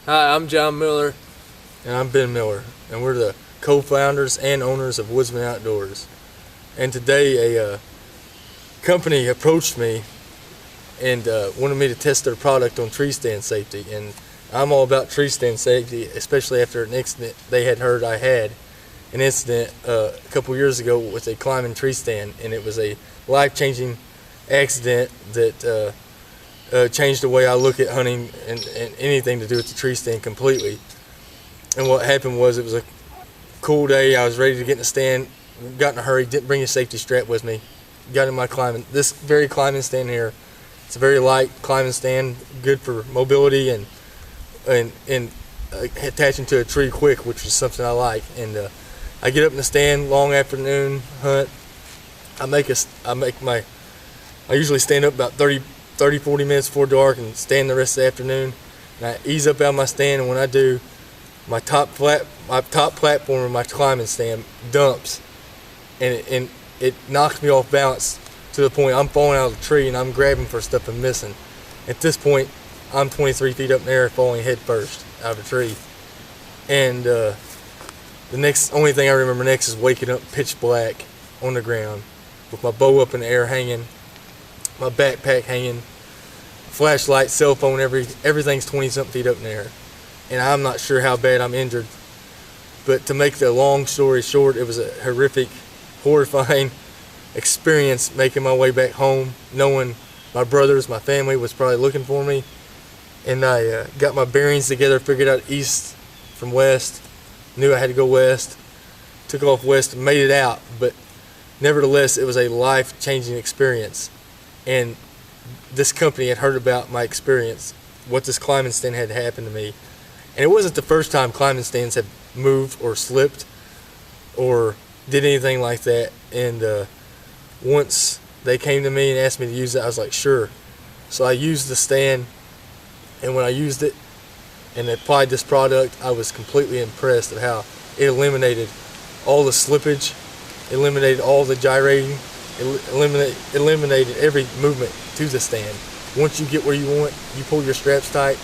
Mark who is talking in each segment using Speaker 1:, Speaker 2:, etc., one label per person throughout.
Speaker 1: Hi, I'm Jon Miller.
Speaker 2: And I'm Ben Miller, and we're the co-founders and owners of Woodsmen Outdoors. And today a company approached me and wanted me to test their product on tree stand safety. And I'm all about tree stand safety, especially after an incident they had heard I had. An incident a couple years ago with a climbing tree stand, and it was a life-changing accident that changed the way I look at hunting and anything to do with the tree stand completely. And what happened was, it was a cool day. I was ready to get in the stand, got in a hurry, didn't bring a safety strap with me. Got in my this very climbing stand here. It's a very light climbing stand, good for mobility and attaching to a tree quick, which is something I like. And I get up in the stand, long afternoon hunt. I usually stand up about 30, 40 minutes before dark and stand the rest of the afternoon. And I ease up out of my stand, and when I do, my top platform of my climbing stand dumps, and it knocks me off balance to the point I'm falling out of the tree and I'm grabbing for stuff and missing. At this point, I'm 23 feet up in the air, falling head first out of a tree. And the only thing I remember next is waking up pitch black on the ground with my bow up in the air hanging, my backpack hanging, flashlight, cell phone, everything's 20-something feet up in the air. And I'm not sure how bad I'm injured. But to make the long story short, it was a horrific, horrifying experience making my way back home, knowing my brothers, my family was probably looking for me. And I got my bearings together, figured out east from west, knew I had to go west, took off west and made it out. But nevertheless, it was a life-changing experience. And this company had heard about my experience, what this climbing stand had happened to me. And it wasn't the first time climbing stands had moved or slipped or did anything like that. And once they came to me and asked me to use it, I was like, sure. So I used the stand, and when I used it and applied this product, I was completely impressed at how it eliminated all the slippage, eliminated all the gyrating, eliminated every movement to the stand. Once you get where you want, you pull your straps tight,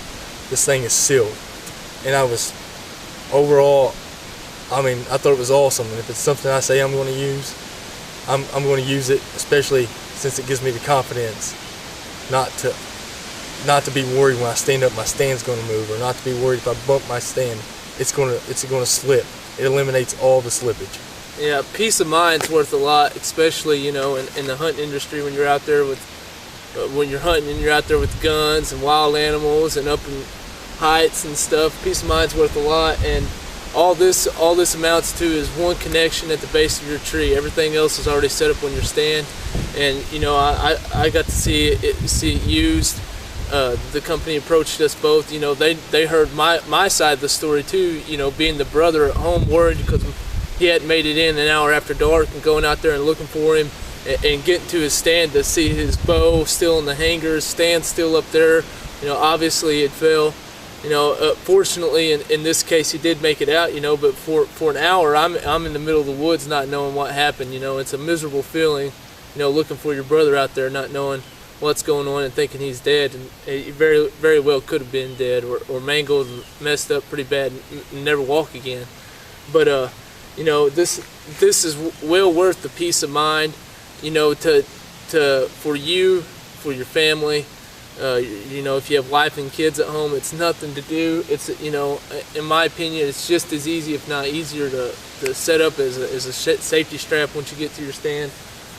Speaker 2: this thing is sealed. And I was, overall, I thought it was awesome. And if it's something I say I'm going to use, I'm going to use it, especially since it gives me the confidence not to be worried when I stand up my stand's going to move, or not to be worried if I bump my stand, it's going to slip. It eliminates all the slippage.
Speaker 1: Yeah, peace of mind's worth a lot, especially in the hunting industry when you're out there when you're hunting and you're out there with guns and wild animals and up in heights and stuff. Peace of mind's worth a lot, and all this amounts to is one connection at the base of your tree. Everything else is already set up on your stand. And I got to see it used. The company approached us both. They heard my side of the story too. Being the brother at home, worried because he hadn't made it in an hour after dark, and going out there and looking for him and getting to his stand to see his bow still in the hangers, stand still up there. Obviously it fell. Fortunately in this case he did make it out. But for an hour I'm in the middle of the woods not knowing what happened. It's a miserable feeling. Looking for your brother out there, not knowing what's going on and thinking he's dead, and he very, very well could have been dead or mangled and messed up pretty bad and never walk again. But this is well worth the peace of mind. For you, for your family. If you have wife and kids at home, it's nothing to do. It's in my opinion, it's just as easy, if not easier, to set up as a safety strap once you get to your stand.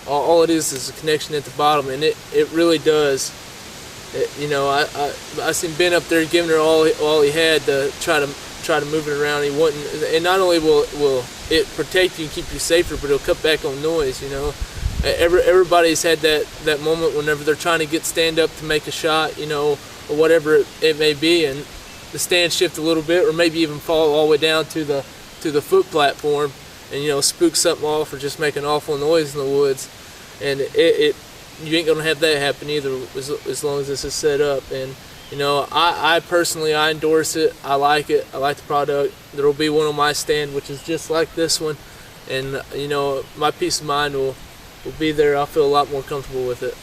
Speaker 1: All it is a connection at the bottom, and it really does. I seen Ben up there giving her all he had to try to move it around. He wouldn't, and not only will it protect you and keep you safer, but it'll cut back on noise. Everybody's had that moment whenever they're trying to get stand up to make a shot, or whatever it may be, and the stand shift a little bit, or maybe even fall all the way down to the foot platform, and spook something off, or just make an awful noise in the woods. And you ain't gonna have that happen either, as long as this is set up. And I personally, I endorse it. I like it. I like the product. There will be one on my stand which is just like this one, and my peace of mind will be there. I'll feel a lot more comfortable with it.